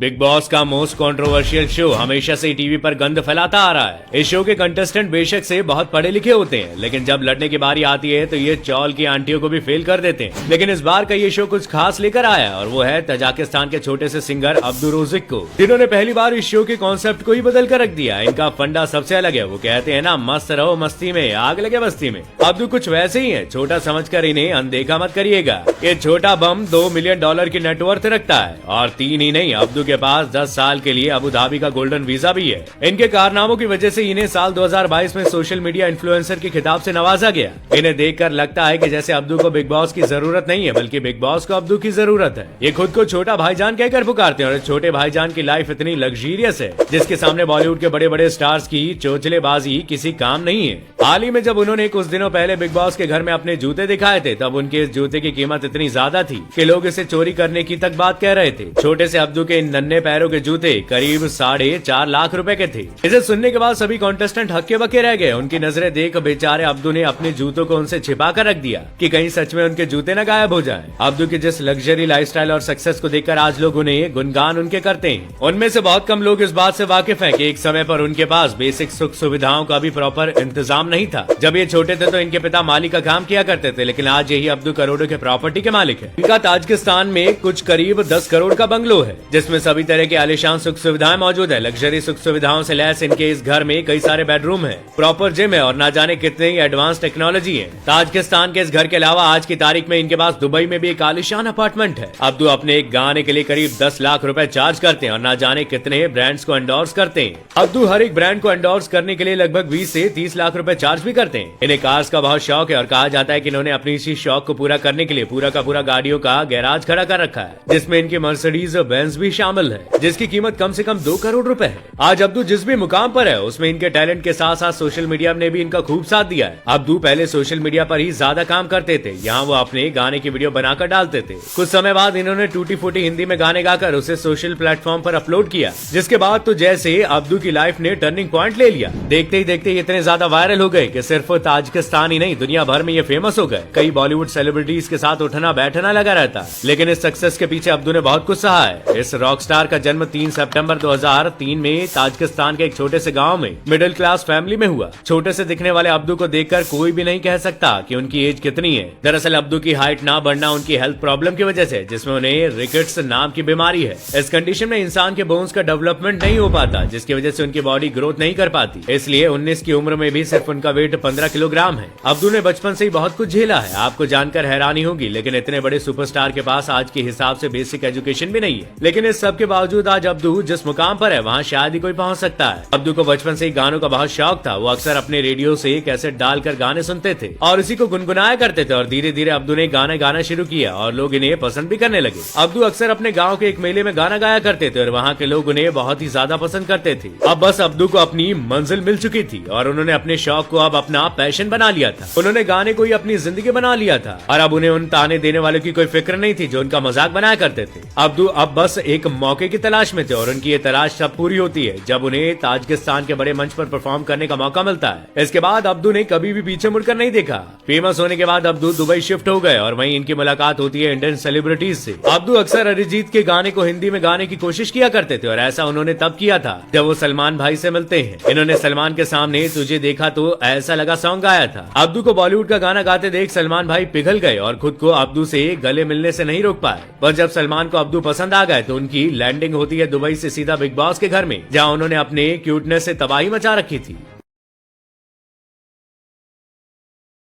Big boss का most controversial show हमेशा से टीवी पर गंद फैलाता आ रहा है। इस शो के कंटेस्टेंट बेशक से बहुत पढ़े लिखे होते हैं, लेकिन जब लड़ने की बारी आती है तो ये चौल की आंटियों को भी फेल कर देते हैं। लेकिन इस बार का ये शो कुछ खास लेकर आया और वो है तजाकिस्तान के छोटे से सिंगर अब्दू रोजिक को, जिन्होंने पहली बार इस शो के कॉन्सेप्ट को ही बदल कर रख दिया। इनका फंडा सबसे अलग है। वो कहते हैं ना, मस्त रहो मस्ती में, आग लगे बस्ती में। अब्दू कुछ वैसे ही है, छोटा समझकर इन्हें अनदेखा मत करिएगा। ये छोटा बम $2 मिलियन की नेटवर्थ रखता है और 3 ही नहीं, अब्दू के पास 10 साल के लिए अबू धाबी का गोल्डन वीजा भी है। इनके कारनामों की वजह से इन्हें साल 2022 में सोशल मीडिया इन्फ्लुएंसर के खिताब से नवाजा गया। इन्हें देखकर लगता है कि जैसे अब्दू को बिग बॉस की जरूरत नहीं है, बल्कि बिग बॉस को अब्दू की जरूरत है। ये खुद को छोटा भाईजान कहकर पुकारते हैं और छोटे भाईजान की लाइफ इतनी लग्जरियस है जिसके सामने बॉलीवुड के बड़े बड़े स्टार्स की चोचलेबाजी किसी काम नहीं है। हाल ही में जब उन्होंने कुछ दिनों पहले बिग बॉस के घर में अपने जूते दिखाए थे, तब उनके इस जूते की कीमत इतनी ज्यादा थी कि लोग इसे चोरी करने की तक बात कह रहे थे। छोटे से अब्दू के इन नन्हे पैरों के जूते करीब 4.5 लाख रुपए के थे। इसे सुनने के बाद सभी कॉन्टेस्टेंट हक्के बक्के रह गए। उनकी नजरें देख बेचारे अब्दू ने अपने जूतों को उनसे छिपा कर रख दिया कि कहीं सच में उनके जूते न गायब हो जाएं। अब्दू की जिस लग्जरी लाइफस्टाइल और सक्सेस को देखकर आज लोग उन्हें गुणगान उनके करते हैं। उनमें से बहुत कम लोग इस बात से वाकिफ हैं कि एक समय पर उनके पास बेसिक सुख सुविधाओं का भी प्रॉपर इंतजाम नहीं था। जब ये छोटे थे तो इनके पिता माली का काम किया करते थे, लेकिन आज यही अब्दू करोड़ों के प्रॉपर्टी के मालिक है। इनका ताजिकिस्तान में कुछ करीब 10 करोड़ का बंगलो है, जिसमें सभी तरह के आलीशान सुख सुविधाएं मौजूद है। लग्जरी सुख सुविधाओं से लैस इनके इस घर में कई सारे बेडरूम है, प्रॉपर जिम है और ना जाने कितने ही एडवांस टेक्नोलॉजी है। ताजिकिस्तान के इस घर के अलावा आज की तारीख में इनके पास दुबई में भी एक आलीशान अपार्टमेंट है। अब्दू अपने एक गाने के लिए करीब 10 लाख रुपए चार्ज करते हैं और ना जाने कितने ब्रांड्स को एंडोर्स करते हैं। अब्दू हर एक ब्रांड को एंडोर्स करने के लिए लगभग 20 से 30 लाख रुपए चार्ज भी करते हैं। इन्हें कार्स का बहुत शौक है और कहा जाता है कि इन्होंने अपनी इसी शौक को पूरा करने के लिए पूरा का पूरा गाड़ियों का गैराज खड़ा कर रखा है, जिसमें इनकी मर्सिडीज बेंज भी शामिल है, जिसकी कीमत कम से कम 2 करोड़ रुपए है। आज अब्दू जिस भी मुकाम पर है उसमें इनके टैलेंट के साथ साथ सोशल मीडिया ने भी इनका खूब साथ दिया है। अब्दू पहले सोशल मीडिया पर ही ज्यादा काम करते थे। यहाँ वो अपने गाने की वीडियो बनाकर डालते थे। कुछ समय बाद इन्होंने टूटी फूटी हिंदी में गाने गाकर उसे सोशल प्लेटफॉर्म पर अपलोड किया, जिसके बाद तो जैसे अब्दू की लाइफ ने टर्निंग पॉइंट ले लिया। देखते ही देखते इतने ज्यादा वायरल हो गए कि सिर्फ ताजिकिस्तान ही नहीं, दुनिया भर में ये फेमस हो गए। कई बॉलीवुड सेलिब्रिटीज के साथ उठना बैठना लगा रहता है। लेकिन इस सक्सेस के पीछे अब्दू ने बहुत कुछ सहा है। इस रॉक स्टार का जन्म 3 सितंबर 2003 में ताजिकिस्तान के एक छोटे से गांव में मिडिल क्लास फैमिली में हुआ। छोटे से दिखने वाले अब्दू को देखकर कोई भी नहीं कह सकता कि उनकी एज कितनी है। दरअसल अब्दू की हाइट ना बढ़ना उनकी हेल्थ प्रॉब्लम की वजह से, जिसमें उन्हें रिकेट्स नाम की बीमारी है। इस कंडीशन में इंसान के बोन्स का डेवलपमेंट नहीं हो पाता, जिसकी वजह से उनकी बॉडी ग्रोथ नहीं कर पाती। इसलिए 19 की उम्र में भी सिर्फ उनका वेट 15 किलोग्राम है। अब्दू ने बचपन से ही बहुत कुछ झेला है। आपको जानकर हैरानी होगी, लेकिन इतने बड़े सुपरस्टार के पास आज के हिसाब से बेसिक एजुकेशन भी नहीं है। लेकिन इस सब के बावजूद आज अब्दू जिस मुकाम पर है वहाँ शायद ही कोई पहुँच सकता है। अब्दू को बचपन से ही गानों का बहुत शौक था। वो अक्सर अपने रेडियो से कैसेट डालकर गाने सुनते थे और इसी को गुनगुनाया करते थे। और धीरे धीरे अब्दू ने गाने गाना शुरू किया और लोग इन्हें पसंद भी करने लगे। अब्दू अक्सर अपने गांव के एक मेले में गाना गाया करते थे और वहाँ के लोग उन्हें बहुत ही ज्यादा पसंद करते थे। अब बस अब्दू को अपनी मंजिल मिल चुकी थी और उन्होंने अपने शौक को अब अपना पैशन बना लिया था। उन्होंने गाने को ही अपनी जिंदगी बना लिया था और अब उन्हें उन ताने देने वालों की कोई फिक्र नहीं थी जो उनका मजाक बनाया करते थे। अब्दू अब बस एक मौके की तलाश में थे और उनकी ये तलाश तब पूरी होती है जब उन्हें ताजिकिस्तान के बड़े मंच पर परफॉर्म करने का मौका मिलता है। इसके बाद अब्दू ने कभी भी पीछे मुड़कर नहीं देखा। फेमस होने के बाद अब्दू दुबई शिफ्ट हो गए और वहीं इनकी मुलाकात होती है इंडियन सेलिब्रिटीज से। अब्दू अक्सर अरिजीत के गाने को हिंदी में गाने की कोशिश किया करते थे और ऐसा उन्होंने तब किया था जब वो सलमान भाई से मिलते हैं। इन्होंने सलमान के सामने तुझे देखा तो ऐसा लगा सॉन्ग गाया था। अब्दू को बॉलीवुड का गाना गाते देख सलमान भाई पिघल गए और खुद को अब्दू से गले मिलने से नहीं रोक पाए। बस जब सलमान को अब्दू पसंद आ गए तो उनकी लैंडिंग होती है दुबई से सीधा बिग बॉस के घर में, जहाँ उन्होंने अपने क्यूटनेस से तबाही मचा रखी थी।